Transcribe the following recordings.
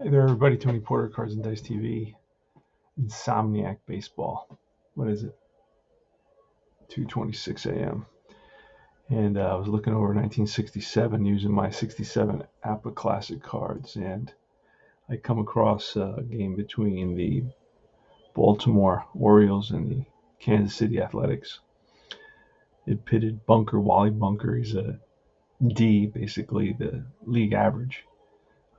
Hey there, everybody. Tony Porter, Cards and Dice TV. Insomniac baseball. What is it? 2:26 a.m. And I was looking over 1967 using my 67 APBA Classic cards, and I come across a game between the Baltimore Orioles and the Kansas City Athletics. It pitted Wally Bunker. He's a D, basically the league average,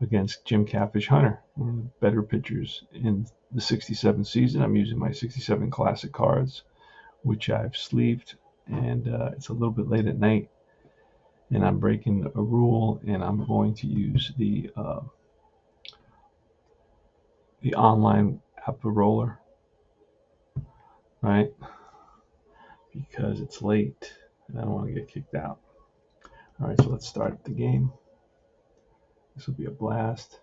against Jim Catfish Hunter, one of the better pitchers in the 67 season. I'm using my 67 Classic cards, which I've sleeved, and it's a little bit late at night, and I'm breaking a rule, and I'm going to use the online APBA roller, right? Because it's late, and I don't want to get kicked out. All right, so let's start the game. This will be a blast.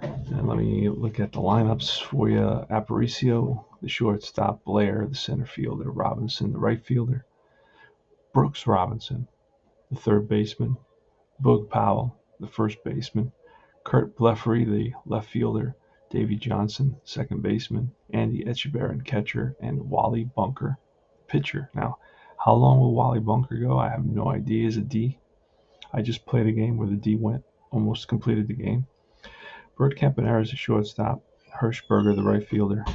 And let me look at the lineups for you. Aparicio, the shortstop. Blair, the center fielder. Robinson, the right fielder. Brooks Robinson, the third baseman. Boog Powell, the first baseman. Kurt Bleffrey, the left fielder. Davy Johnson, second baseman. Andy Etchebarren, catcher. And Wally Bunker, pitcher. Now, how long will Wally Bunker go? I have no idea. Is a D. I just played a game where the D went, almost completed the game. Bert Campanera is the shortstop. Hirschberger, the right fielder.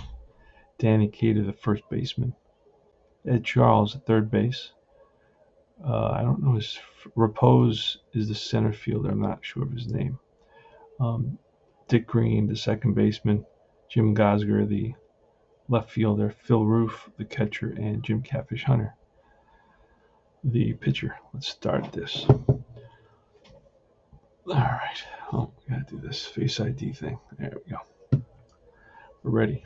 Danny Cater, the first baseman. Ed Charles, at third base. I don't know his Repose is the center fielder. I'm not sure of his name. Dick Green, the second baseman. Jim Gosger, the left fielder. Phil Roof, the catcher, and Jim Catfish Hunter, the pitcher. Let's start this. All right. Oh, we gotta do this Face ID thing. There we go. We're ready.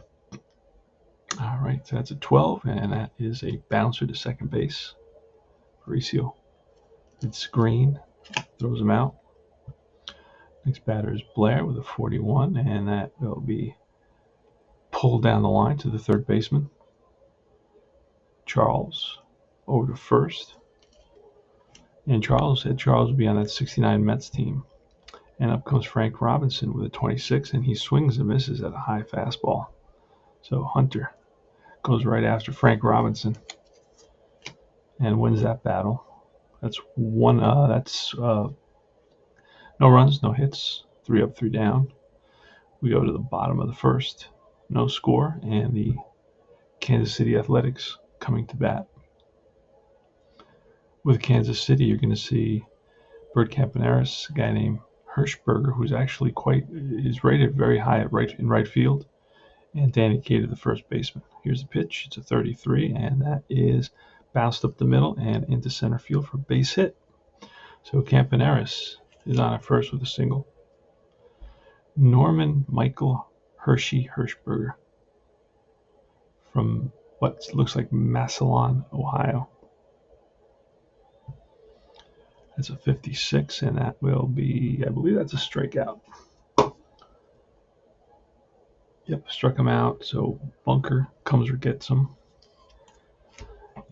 All right, so that's a 12, and that is a bouncer to second base. Mauricio. It's Green, throws him out. Next batter is Blair with a 41, and that will be pulled down the line to the third baseman. Charles over to first. And Charles will be on that 69 Mets team. And up comes Frank Robinson with a 26, and he swings and misses at a high fastball. So Hunter goes right after Frank Robinson and wins that battle. That's one. No runs, no hits, 3 up, 3 down. We go to the bottom of the first, no score, and the Kansas City Athletics coming to bat. With Kansas City, you're going to see Bert Campaneris, a guy named Hirschberger, who's actually is rated very high in right field, and Danny Cater, the first baseman. Here's the pitch. It's a 33, and that is bounced up the middle and into center field for a base hit. So Campaneris is on at first with a single. Norman Michael Hershey Hirschberger from what looks like Massillon, Ohio. That's a 56, and that will be, I believe that's a strikeout. Yep, struck him out, so Bunker comes or gets him.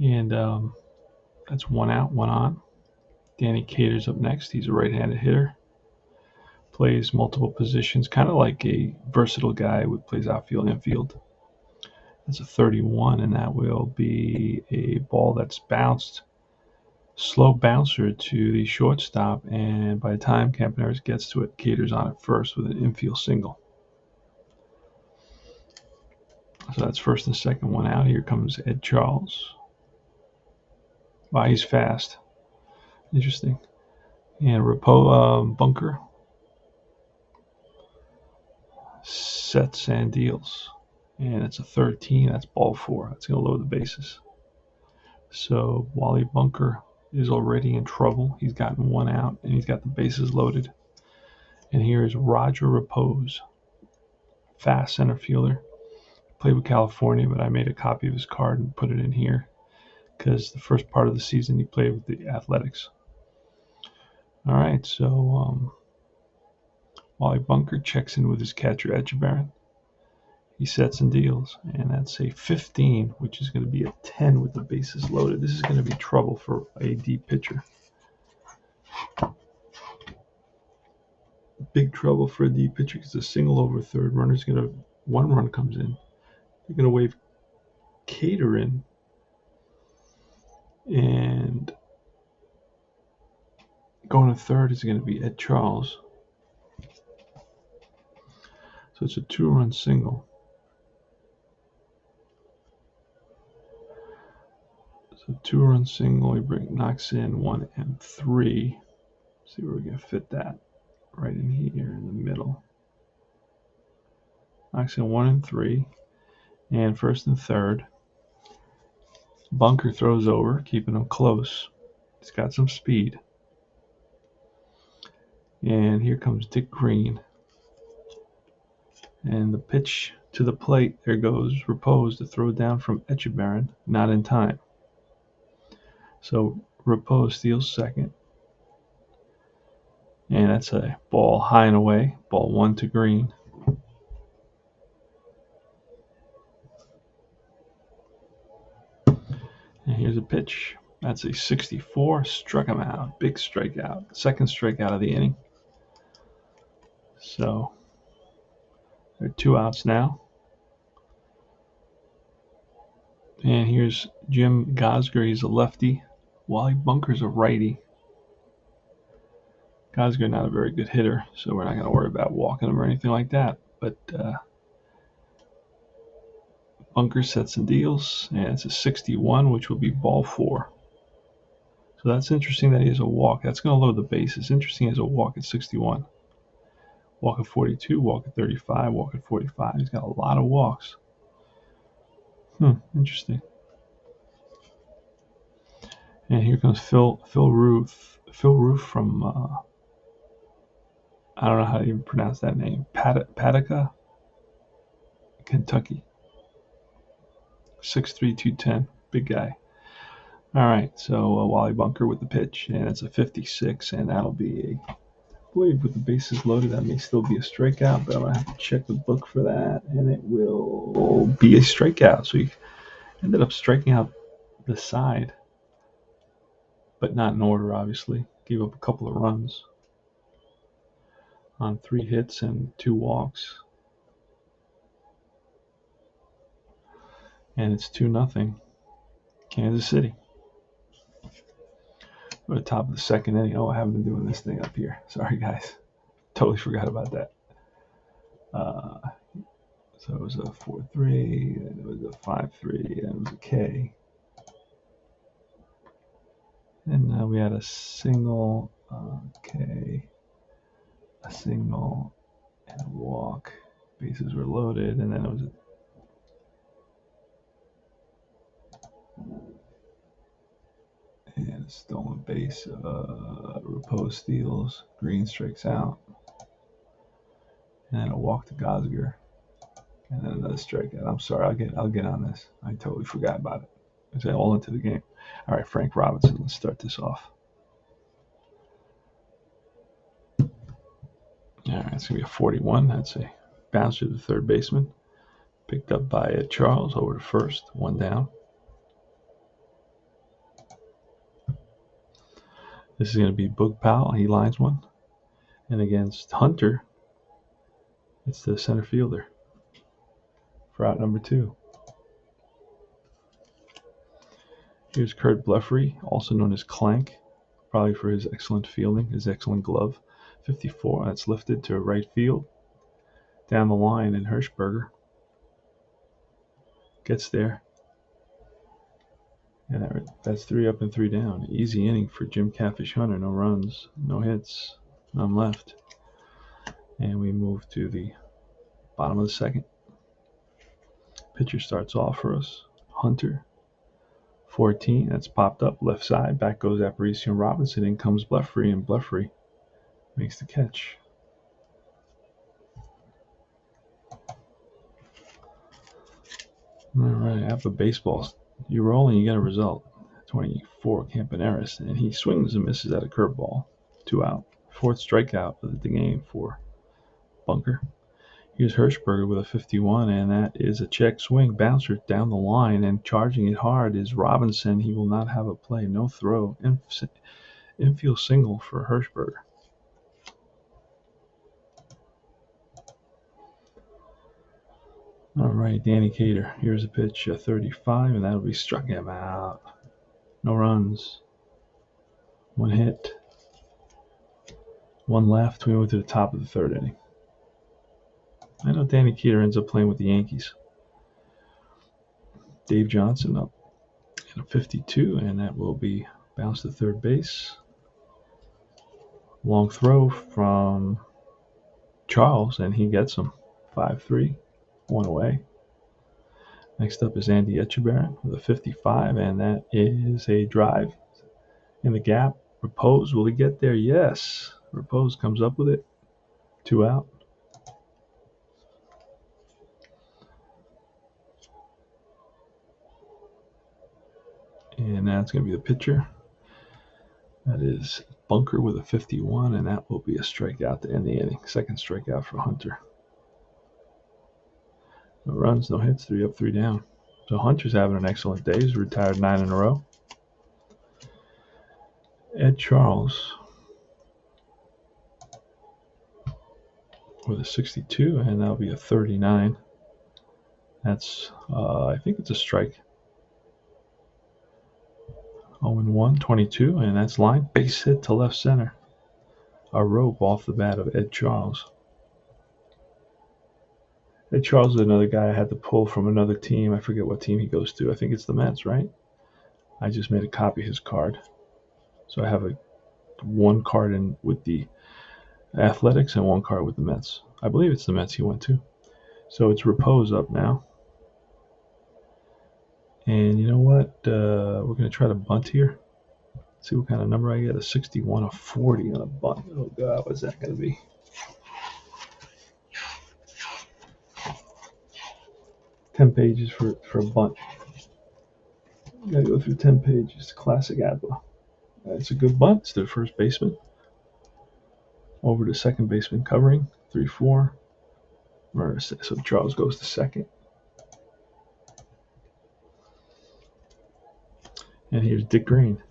And that's 1 out, 1 on. Danny Cater's up next. He's a right-handed hitter. Plays multiple positions, kind of like a versatile guy who plays outfield, infield. That's a 31, and that will be a ball that's bounced. Slow bouncer to the shortstop, and by the time Campaneris gets to it, Cater's on it first with an infield single. So that's first and second, 1 out. Here comes Ed Charles. Wow, he's fast. Interesting. And Repose Bunker sets and deals. And it's a 13. That's ball 4. That's going to load the bases. So Wally Bunker is already in trouble. He's gotten 1 out, and he's got the bases loaded. And here is Roger Repose, fast center fielder. Played with California, but I made a copy of his card and put it in here because the first part of the season he played with the Athletics. All right, so Wally Bunker checks in with his catcher, Etchebarren. He sets and deals, and that's a 15, which is going to be a 10 with the bases loaded. This is going to be trouble for a deep pitcher. Big trouble for the pitcher because a single over third. One run comes in. They're gonna wave Cater in, and going to third is going to be Ed Charles. So it's a 2-run single. So 2-run single, he knocks in 1 and 3. See where we're going to fit that. Right in here in the middle. Knocks in 1 and 3. And first and third. Bunker throws over, keeping him close. He's got some speed. And here comes Dick Green. And the pitch to the plate, there goes Repose to throw down from Echebarren, not in time. So Repose steals second. And that's a ball high and away. Ball 1 to Green. And here's a pitch. That's a 64. Struck him out. Big strikeout. Second strikeout of the inning. So there are 2 outs now. And here's Jim Gosger. He's a lefty. Wally Bunker's a righty. Gosger not a very good hitter, so we're not going to worry about walking him or anything like that. But Bunker sets and deals, and it's a 61, which will be ball 4. So that's interesting that he has a walk. That's going to load the bases. Interesting he has a walk at 61. Walk at 42, walk at 35, walk at 45. He's got a lot of walks. Interesting. And here comes Phil Roof. Phil Roof from, I don't know how to even pronounce that name. Paducah, Kentucky. 6'3", 210. Big guy. All right, so Wally Bunker with the pitch, and it's a 56, and that'll be I believe with the bases loaded, that may still be a strikeout, but I'm going to have to check the book for that, and it will be a strikeout. So he ended up striking out the side, but not in order, obviously. Gave up a couple of runs on 3 hits and 2 walks. And it's 2-0 Kansas City. We're at the top of the second inning. Oh, I haven't been doing this thing up here. Sorry, guys. Totally forgot about that. So it was a 4-3, and it was a 5-3, and it was a K. And we had a single, K, a single, and a walk. Bases were loaded, and then it was a stolen base. Repose steals. Green strikes out. And then a walk to Gosger. And then another strikeout. I'm sorry, I'll get on this. I totally forgot about it. It's all into the game. All right, Frank Robinson, let's start this off. All right, it's going to be a 41. That's a bounce to the third baseman. Picked up by Charles over to first. 1 down. This is going to be Boog Powell. He lines one. And against Hunter, it's the center fielder for out number 2. Here's Kurt Bleffrey, also known as Clank, probably for his excellent fielding, his excellent glove. 54, that's lifted to right field. Down the line, and Hirschberger gets there. And that's 3 up and 3 down. Easy inning for Jim Catfish Hunter. No runs, no hits, none left. And we move to the bottom of the second. Pitcher starts off for us. Hunter. 14, that's popped up left side. Back goes Aparicio and Robinson. In comes Bleffrey, and Bleffrey makes the catch. All right, APBA baseballs. You roll and you get a result. 24, Campaneris, and he swings and misses at a curveball. 2 out. 4th strikeout of the game for Bunker. Here's Hirschberger with a 51, and that is a check swing. Bouncer down the line, and charging it hard is Robinson. He will not have a play. No throw. Infield single for Hirschberger. All right, Danny Cater. Here's a pitch, 35, and that'll be struck him out. No runs. One hit. One left. We went to the top of the third inning. I know Danny Cater ends up playing with the Yankees. Dave Johnson up at a 52, and that will be bounced to third base. Long throw from Charles, and he gets him. 5-3, one away. Next up is Andy Etchebarren with a 55, and that is a drive in the gap. Repose, will he get there? Yes. Repose comes up with it. 2 out. And that's going to be the pitcher. That is Bunker with a 51, and that will be a strikeout to end the inning. Second strikeout for Hunter. No runs, no hits, 3 up, 3 down. So Hunter's having an excellent day. He's retired 9 in a row. Ed Charles with a 62, and that'll be a 39. That's, I think it's a strike. 0-1, 22, and that's line. Base hit to left center. A rope off the bat of Ed Charles. Ed Charles is another guy I had to pull from another team. I forget what team he goes to. I think it's the Mets, right? I just made a copy of his card. So I have one card in with the Athletics and one card with the Mets. I believe it's the Mets he went to. So it's Repose up now. And you know what? We're going to try to bunt here. See what kind of number I get. A 61, a 40 on a bunt. Oh, God, what's that going to be? Ten pages for a bunt. You got to go through 10 pages. Classic APBA. It's a good bunt. It's the first baseman. Over to second baseman covering. 3-4. So Charles goes to second. And here's Dick Green.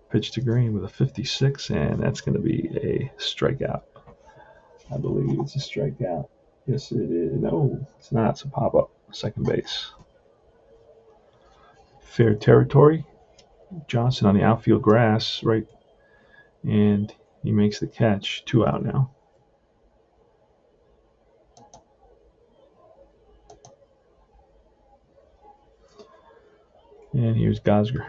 Pitch to Green with a 56, and that's going to be a strikeout. I believe it's a strikeout. Yes, it is. No, it's not. It's a pop-up. Second base. Fair territory. Johnson on the outfield grass, right, and he makes the catch. 2 out now. And here's Gosger.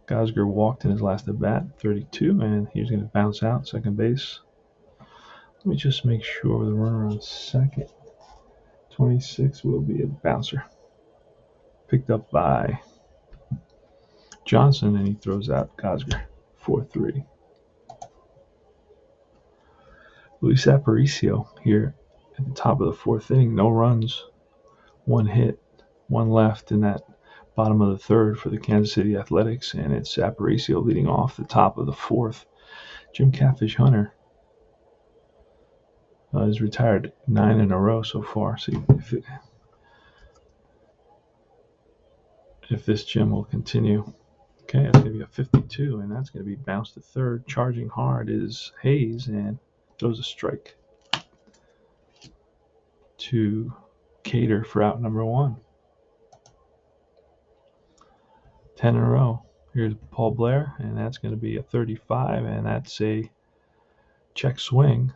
Gosger walked in his last at bat, 32, and he's going to bounce out, second base. Let me just make sure the runner on second. 26 will be a bouncer. Picked up by Johnson, and he throws out Gosger. 4-3. Luis Aparicio here at the top of the fourth inning. No runs, 1 hit, 1 left in that bottom of the third for the Kansas City Athletics, and it's Aparicio leading off the top of the fourth. Jim Catfish Hunter is retired 9 in a row so far. See if this Jim will continue. Okay, it's going to be a 52, and that's going to be bounced to third. Charging hard is Hayes, and throws a strike to Cater for out number 1. 10 in a row. Here's Paul Blair, and that's going to be a 35, and that's a check swing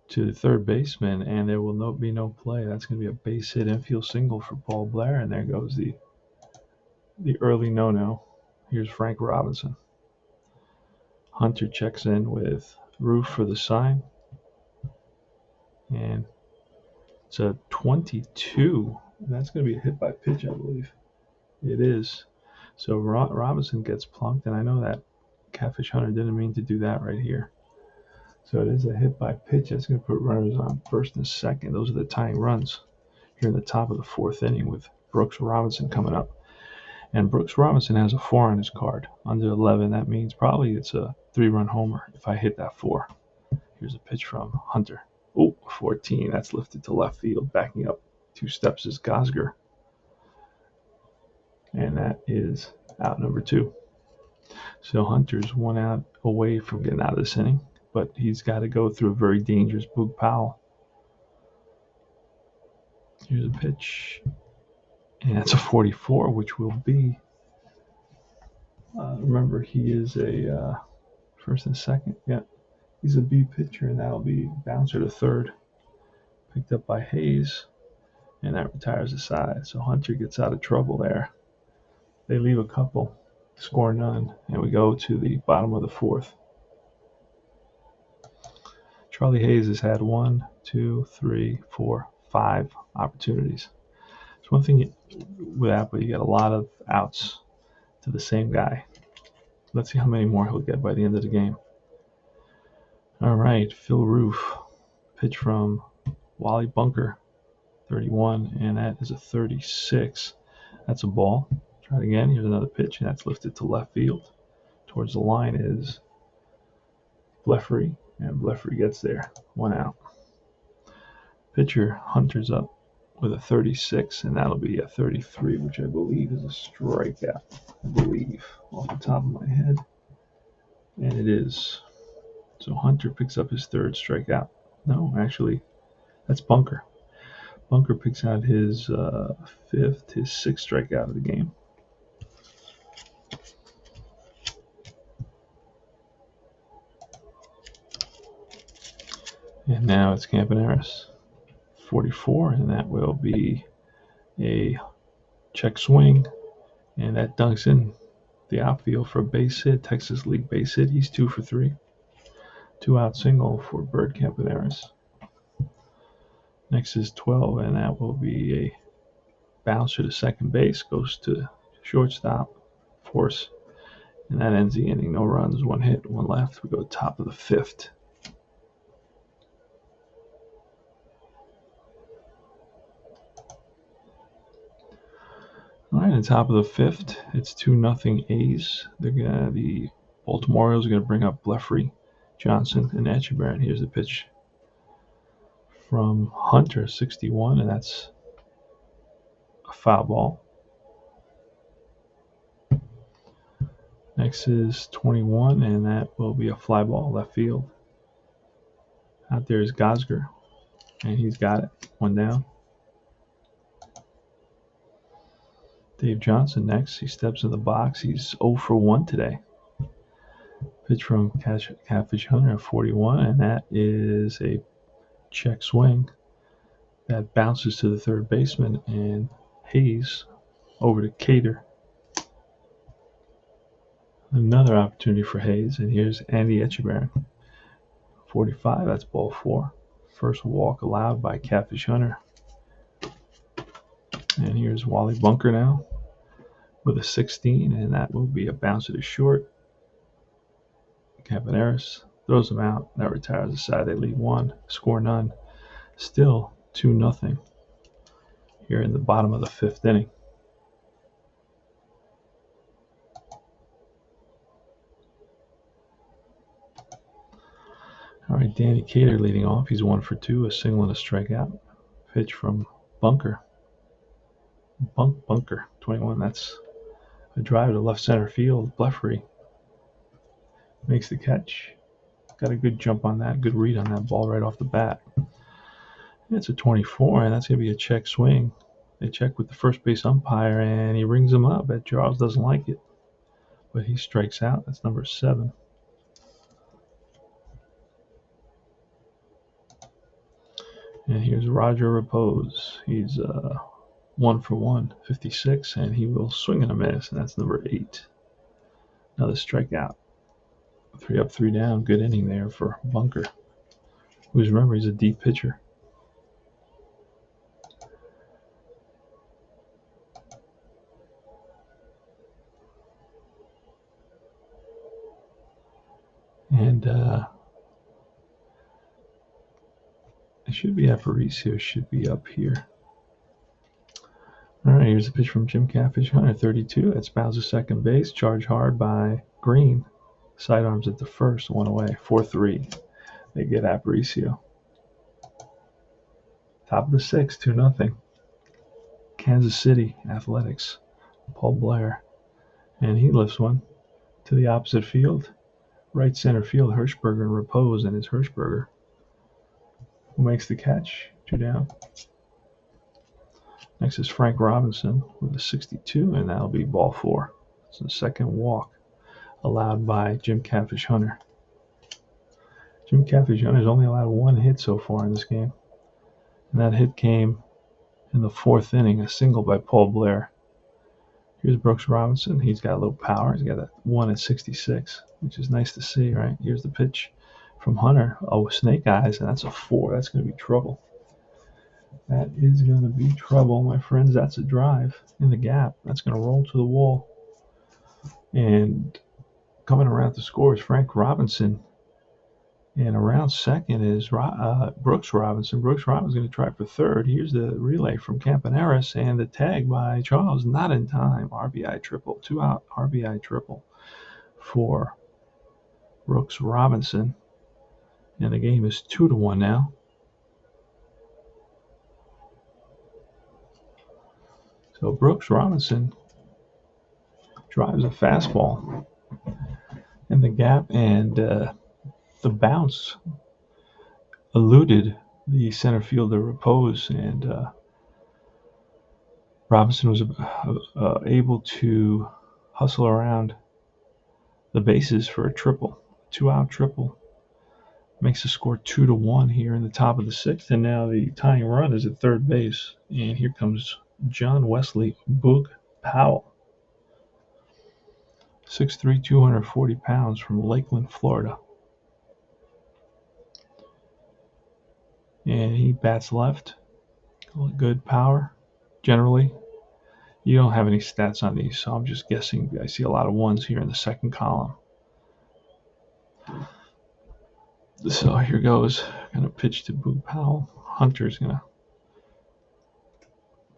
to the third baseman, and there will be no play. That's going to be a base hit infield single for Paul Blair, and there goes the early no-no. Here's Frank Robinson. Hunter checks in with Roof for the sign, and it's a 22. That's going to be a hit by pitch, I believe. It is. So Robinson gets plunked, and I know that Catfish Hunter didn't mean to do that right here. So it is a hit by pitch. That's going to put runners on first and second. Those are the tying runs here in the top of the fourth inning with Brooks Robinson coming up. And Brooks Robinson has a 4 on his card. Under 11, that means probably it's a 3-run homer if I hit that 4. Here's a pitch from Hunter. Oh, 14. That's lifted to left field. Backing up 2 steps is Gosger. And that is out number 2. So Hunter's 1 out away from getting out of this inning, but he's got to go through a very dangerous Boog Powell. Here's a pitch, and that's a 44, which will be. Remember, he is a first and second. Yeah, he's a B pitcher, and that'll be bouncer to third. Picked up by Hayes, and that retires the side. So Hunter gets out of trouble there. They leave a couple, score none, and we go to the bottom of the fourth. Charlie Hayes has had 1, 2, 3, 4, 5 opportunities. It's one thing with APBA, you get a lot of outs to the same guy. Let's see how many more he'll get by the end of the game. All right, Phil Roof, pitch from Wally Bunker, 31, and that is a 36. That's a ball. Try it again. Here's another pitch, and that's lifted to left field. Towards the line is Bleffrey, and Bleffrey gets there. 1 out. Pitcher Hunter's up with a 36, and that'll be a 33, which I believe is a strikeout. I believe, off the top of my head. And it is. So Hunter picks up his 3rd strikeout. No, actually, that's Bunker. Bunker picks out his 5th, his 6th strikeout of the game. And now it's Campaneris, 44, and that will be a check swing, and that dunks in the outfield for a base hit, Texas League base hit. He's 2 for 3. 2-out single for Bird Campaneris. Next is 12, and that will be a bouncer to second base, goes to shortstop, force, and that ends the inning. No runs, 1 hit, 1 left. We go top of the 5th. All right, on top of the 5th, it's 2-0 A's. The Baltimore Orioles are going to bring up Bleffrey, Johnson, and Echeverria. Here's the pitch from Hunter, 61, and that's a foul ball. Next is 21, and that will be a fly ball left field. Out there is Gosger, and he's got it. 1 down. Dave Johnson next. He steps in the box. He's 0 for 1 today. Pitch from Catfish Hunter, 41, and that is a check swing that bounces to the third baseman, and Hayes over to Cater. Another opportunity for Hayes, and here's Andy Echeverria, 45. That's ball 4. First walk allowed by Catfish Hunter. And here's Wally Bunker now with a 16, and that will be a bouncer to short. Campaneris throws him out. That retires the side. They leave 1, score none. Still 2-0 here in the bottom of the 5th inning. All right, Danny Cater leading off. He's 1 for 2, a single and a strikeout. Pitch from Bunker. Bunker, 21. That's a drive to left center field. Bleffrey makes the catch. Got a good jump on that, good read on that ball right off the bat. It's a 24, and that's going to be a check swing. They check with the first base umpire, and he rings him up. Bet Charles doesn't like it, but he strikes out. That's number 7. And here's Roger Repose. He's 1 for 1, 56, and he will swing and a miss, and that's number 8. Another strikeout. 3 up, 3 down. Good inning there for Bunker. Who's, remember, he's a deep pitcher. And it should be Aparicio, should be up here. All right, here's a pitch from Jim Catfish Hunter, 32. That's bounces second base, charged hard by Green. Sidearms at the first, 1 away, 4-3. They get Aparicio. Top of the 6th, 2-0. Kansas City Athletics, Paul Blair. And he lifts one. to the opposite field. Right center field, Hirschberger and Repose, and it's Hirschberger who makes the catch. 2 down. Next is Frank Robinson with a 62, and that'll be ball 4. It's the second walk allowed by Jim Catfish Hunter. Jim Catfish Hunter's only allowed 1 hit so far in this game, and that hit came in the 4th inning, a single by Paul Blair. Here's Brooks Robinson. He's got a little power. He's got a 1 at 66, which is nice to see, right? Here's the pitch from Hunter. Oh, snake eyes, and that's a 4. That's going to be trouble. That is going to be trouble, my friends. That's a drive in the gap. That's going to roll to the wall. And coming around to score is Frank Robinson. And around second is Brooks Robinson. Brooks Robinson's going to try for third. Here's the relay from Campaneris, and the tag by Charles, not in time. RBI triple, 2-out RBI triple for Brooks Robinson. And the game is 2-1 now. So Brooks Robinson drives a fastball in the gap, and the bounce eluded the center fielder Repose, and Robinson was able to hustle around the bases for a triple, 2-out triple. Makes the score 2-1 here in the top of the 6th, and now the tying run is at third base, and here comes John Wesley Boog Powell. 6'3", 240 pounds from Lakeland, Florida. And he bats left. Good power, generally. You don't have any stats on these, so I'm just guessing. I see a lot of 1s here in the second column. So here goes. Going to pitch to Boog Powell. Hunter's going to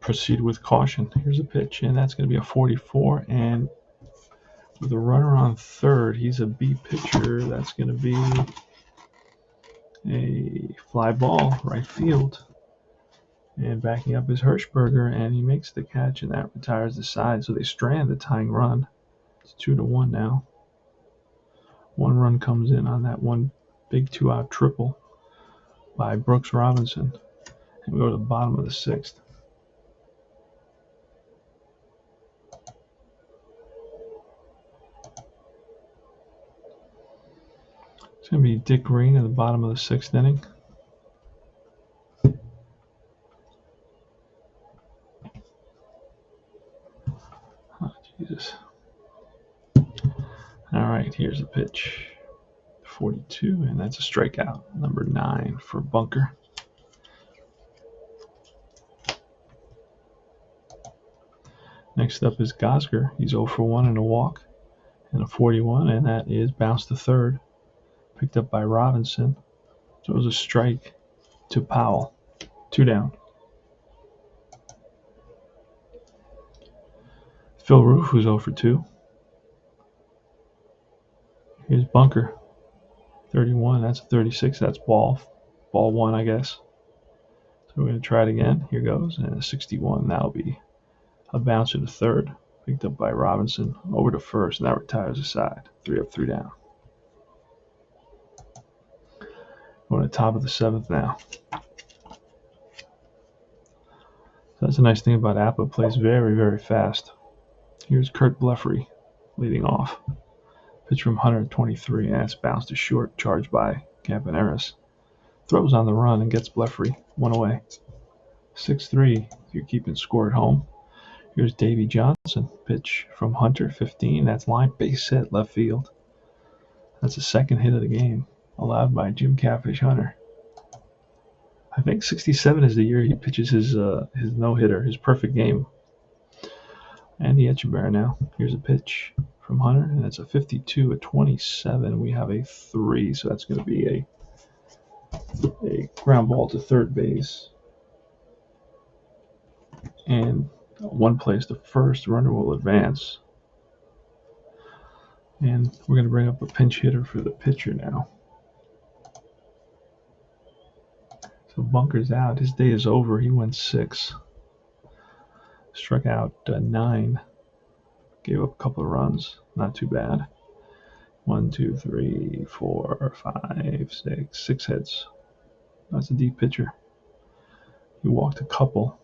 proceed with caution. Here's a pitch, and that's going to be a 44. And with a runner on third, he's a B pitcher. That's going to be a fly ball, right field. And backing up is Hirschberger, and he makes the catch, and that retires the side. So they strand the tying run. It's 2-1 now. 1 run comes in on that one big 2-out triple by Brooks Robinson. And we go to the bottom of the 6th. It's going to be Dick Green at the bottom of the 6th inning. Oh, Jesus. All right, here's a pitch. 42, and that's a strikeout. Number 9 for Bunker. Next up is Gosger. He's 0 for 1 in a walk and a 41, and that is bounced to third. Picked up by Robinson. So it was a strike to Powell. 2 down. Phil Roof, who's 0 for 2. Here's Bunker. 31, that's a 36. That's ball 1, I guess. So we're going to try it again. Here goes. And a 61. That'll be a bouncer to third. Picked up by Robinson. Over to first, and that retires the side. 3 up, 3 down. Going to the top of the 7th now. So that's a nice thing about APBA. Plays very, very fast. Here's Kurt Bleffrey leading off. Pitch from Hunter, 23, and it's bounced to short, charged by Campaneris. Throws on the run and gets Bleffrey 1 away. 6-3 if you're keeping score at home. Here's Davey Johnson. Pitch from Hunter, 15. That's line base hit left field. That's the second hit of the game, allowed by Jim Catfish Hunter. I think 67 is the year he pitches his no-hitter, his perfect game. And the Etchebarren now. Here's a pitch from Hunter, and that's a 52 at 27. We have a 3, so that's going to be a ground ball to third base. And 1 place to first. Runner will advance. And we're going to bring up a pinch hitter for the pitcher now. So Bunker's out. His day is over. He went 6. Struck out 9. Gave up a couple of runs. Not too bad. 1, 2, 3, 4, 5, 6, 6 hits. That's a deep pitcher. He walked a couple.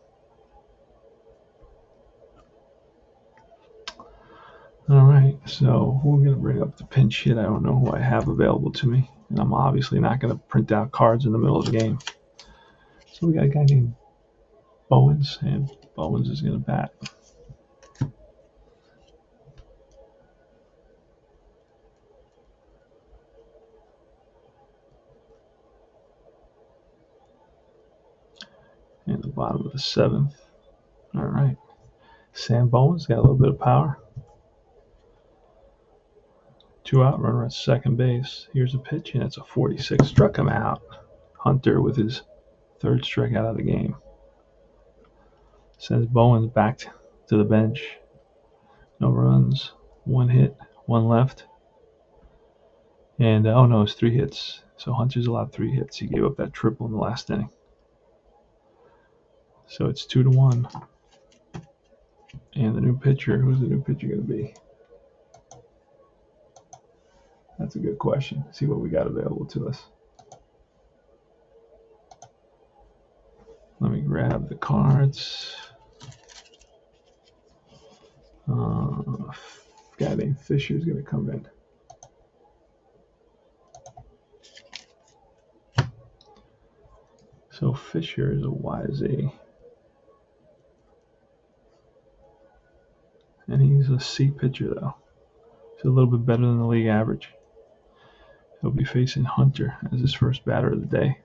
All right, so we're going to bring up the pinch hit. I don't know who I have available to me, and I'm obviously not going to print out cards in the middle of the game. So we got a guy named Bowens, and Bowens is going to bat. And the bottom of the 7th. All right. Sam Bowens got a little bit of power. 2 out, runner at second base. Here's a pitch, and it's a 46. Struck him out. Hunter with his 3rd strikeout of the game. Sends Bowens back to the bench. No runs, 1 hit, 1 left. And, oh no, it's 3 hits. So Hunter's allowed 3 hits. He gave up that triple in the last inning. So it's 2-1. And the new pitcher, who's the new pitcher going to be? That's a good question. See what we got available to us. Let me grab the cards. A guy named Fisher is going to come in. So Fisher is a YZ. And he's a C pitcher, though. He's a little bit better than the league average. He'll be facing Hunter as his first batter of the day.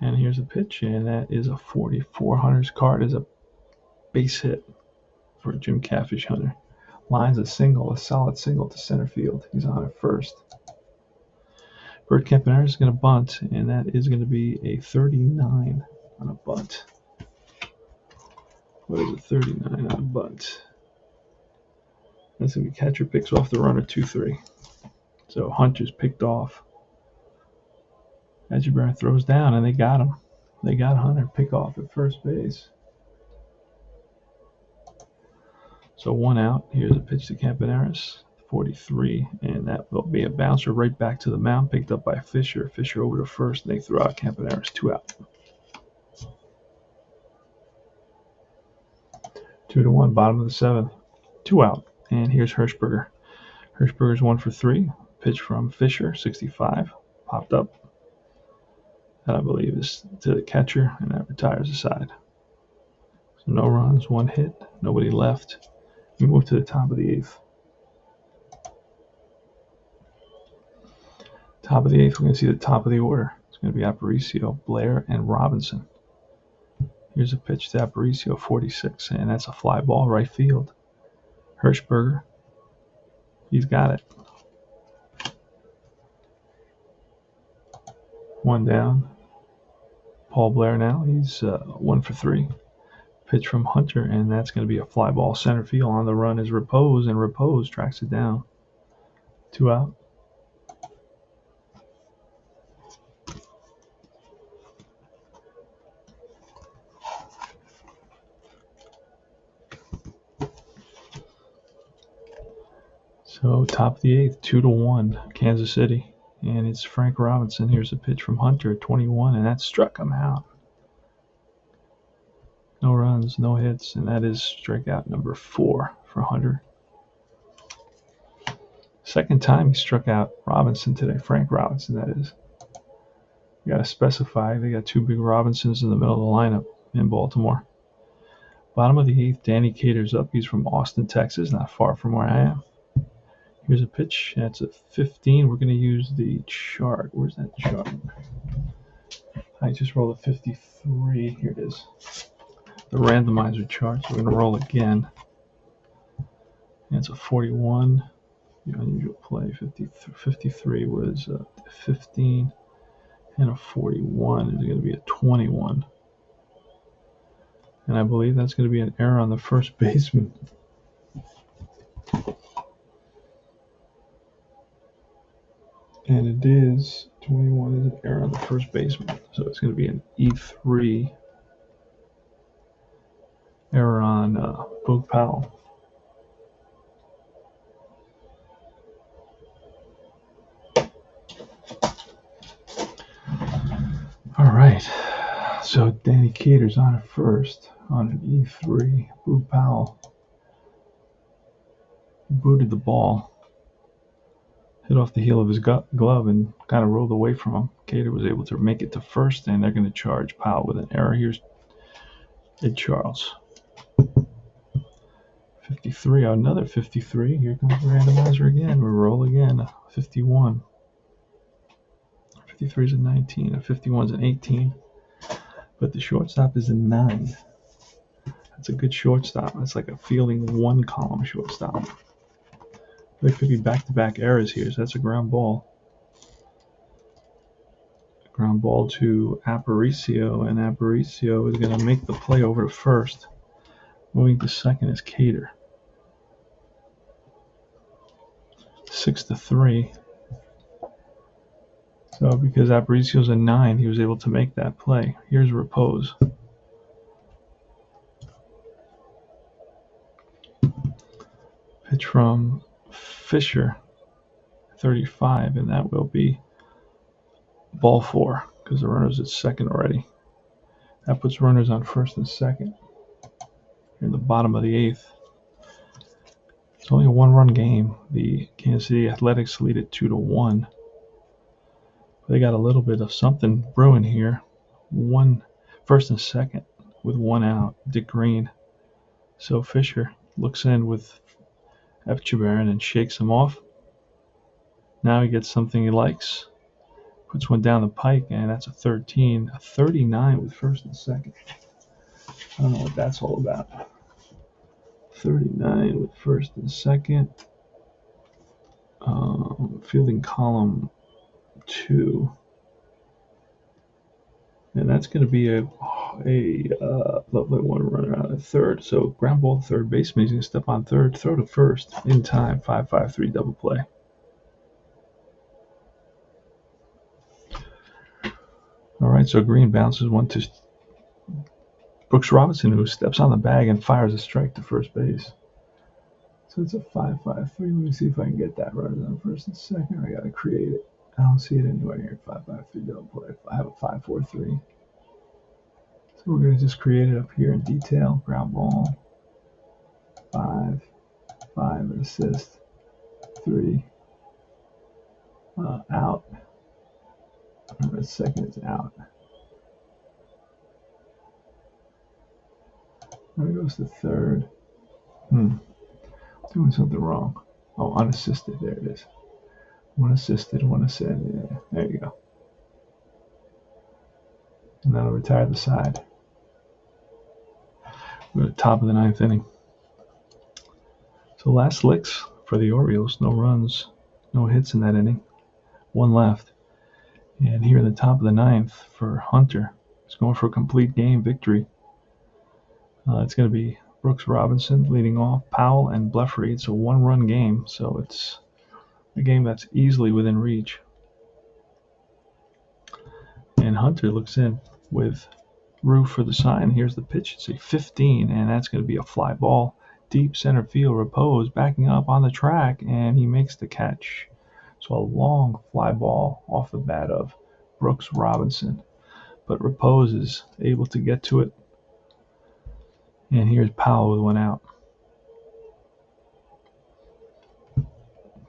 And here's a pitch, and that is a 44. Hunter's card is a base hit for Jim Catfish Hunter. Lines a single, a solid single to center field. He's on at first. Bert Campanella is going to bunt, and that is going to be a 39 on a bunt. What is a 39 on a bunt? That's going to be catcher picks off the runner 2-3. So Hunter's picked off. Edgeburn throws down, and they got him. They got Hunter pick off at first base. So 1 out. Here's a pitch to Campaneris, 43, and that will be a bouncer right back to the mound, picked up by Fisher. Fisher over to first, and they throw out Campaneris, 2 out. 2-1, bottom of the 7th, 2 out. And here's Hirschberger. Hirschberger's 1 for 3. Pitch from Fisher, 65, popped up. That I believe is to the catcher, and that retires the side. So no runs, 1 hit, nobody left. We move to the top of the 8th. Top of the 8th, we're going to see the top of the order. It's going to be Aparicio, Blair, and Robinson. Here's a pitch to Aparicio, 46, and that's a fly ball right field. Hirschberger, he's got it. 1 down. Paul Blair now, he's 1 for 3. Pitch from Hunter, and that's going to be a fly ball center field. On the run is Repose, and Repose tracks it down. 2 out. So top of the 8th, 2-1, Kansas City. And it's Frank Robinson. Here's a pitch from Hunter at 21, and that struck him out. No runs, no hits, and that is strikeout number 4 for Hunter. Second time he struck out Robinson today, Frank Robinson, that is. You got to specify. They got 2 big Robinsons in the middle of the lineup in Baltimore. Bottom of the 8th, Danny Cater's up. He's from Austin, Texas, not far from where I am. Here's a pitch. That's a 15. We're going to use the chart. Where's that chart? I just rolled a 53. Here it is. The randomizer chart. So we're going to roll again. That's a 41. The unusual play. 53 was 15. And a 41 is going to be a 21. And I believe that's going to be an error on the first baseman. And it is 21 is an error on the first baseman. So it's going to be an E3 error on Boog Powell. So Danny Cater's on at first on an E3. Boog Powell booted the ball, hit off the heel of his glove and kind of rolled away from him. Cater was able to make it to first, and they're going to charge Powell with an error. Here's Ed Charles. 53, another 53. Here comes the randomizer again. We roll again. 51. 53 is a 19. A 51 is an 18. But the shortstop is a 9. That's a good shortstop. That's like a fielding one column shortstop. There could be back-to-back errors here. So that's a ground ball. Ground ball to Aparicio, and Aparicio is going to make the play over to first. Moving to second is Cater. 6-3. So because Aparicio's a 9, he was able to make that play. Here's Repose. Pitch from Fisher, 35, and that will be ball 4 because the runner's at second already. That puts runners on first and second in the bottom of the 8th. It's only a one-run game. The Kansas City Athletics lead it 2-1. They got a little bit of something brewing here. One first and second with one out. Dick Green. So Fisher looks in with Efchebaron and shakes him off. Now he gets something he likes. Puts one down the pike, and that's a 13. A 39 with first and second. I don't know what that's all about. 39 with first and second. Fielding column 2. And that's going to be a lovely one runner out at third. So ground ball to third baseman. He's going to step on third, throw to first in time. 5-5-3 double play. All right, so Green bounces one to Brooks Robinson, who steps on the bag and fires a strike to first base. So it's a 5-5-3. Let me see if I can get that runner on first and second. I got to create it. I don't see it anywhere here. 5-5-3 double play. I have a 5-4-3. So we're going to just create it up here in detail. Ground ball. 5, an assist. 3, out. The second is out. There goes the third. Doing something wrong. Oh, unassisted. There it is. One assisted, one assisted. Yeah, there you go. And that'll retire the side. We're at the top of the 9th inning. So last licks for the Orioles. No runs, no hits in that inning. One left. And here in the top of the 9th for Hunter. He's going for a complete game victory. It's going to be Brooks Robinson leading off, Powell and Bleffrey. It's a one-run game, so it's a game that's easily within reach. And Hunter looks in with Rue for the sign. Here's the pitch. It's a 15, and that's going to be a fly ball. Deep center field. Repose backing up on the track, and he makes the catch. So a long fly ball off the bat of Brooks Robinson. But Repose is able to get to it. And here's Powell with one out.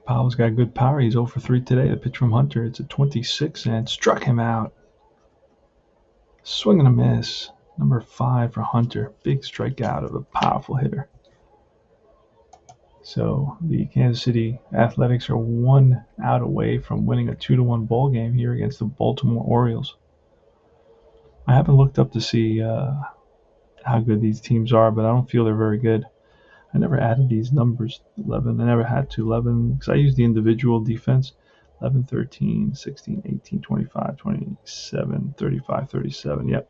Powell's got good power. He's 0 for 3 today. The pitch from Hunter. It's a 26 and struck him out. Swing and a miss. Number 5 for Hunter. Big strikeout of a powerful hitter. So the Kansas City Athletics are 1 out away from winning a 2-1 ball game here against the Baltimore Orioles. I haven't looked up to see how good these teams are, but I don't feel they're very good. I never added these numbers, 11. I never had to 11 because I use the individual defense. 11, 13, 16, 18, 25, 27, 35, 37. Yep,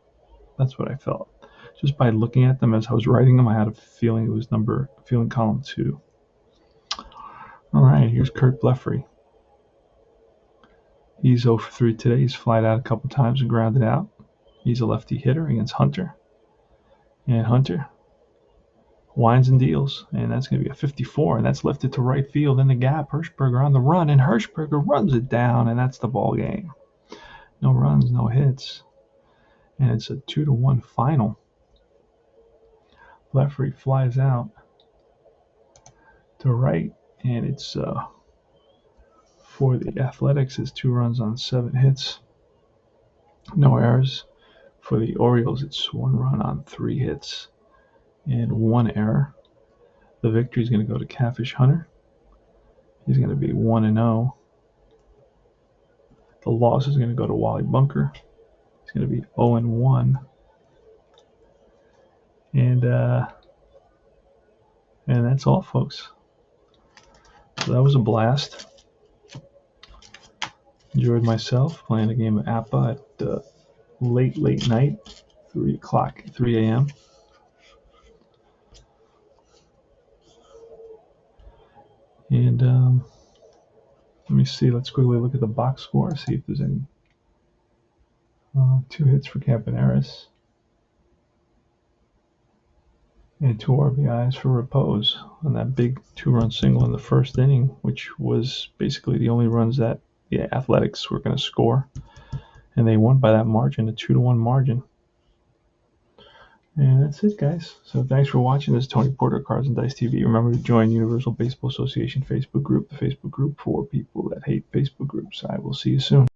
that's what I felt. Just by looking at them as I was writing them, I had a feeling it was feeling column 2. All right, here's Kurt Bleffrey. He's 0 for 3 today. He's flied out a couple times and grounded out. He's a lefty hitter against Hunter. And Hunter winds and deals, and that's going to be a 54, and that's lifted to right field in the gap. Hirschberger on the run, and Hirschberger runs it down, and that's the ball game. No runs, no hits. and it's a 2-1 final. Bleffrey flies out to right, and it's for the Athletics is 2 runs on 7 hits, no errors. For the Orioles, it's 1 run on 3 hits and 1 error. The victory is going to go to Catfish Hunter. He's going to be 1-0. The loss is going to go to Wally Bunker. He's going to be 0-1. And that's all, folks. So that was a blast. Enjoyed myself playing a game of APBA at late night, 3 a.m. And let me see. Let's quickly look at the box score, see if there's any 2 hits for Campaneris and 2 RBIs for Repose on that big 2-run single in the first inning, which was basically the only runs that the Athletics were going to score, and they won by that margin, a 2-1 margin. And that's it, guys. So thanks for watching. This is Tony Porter, Cards and Dice TV. Remember to join Universal Baseball Association Facebook group, the Facebook group for people that hate Facebook groups. I will see you soon.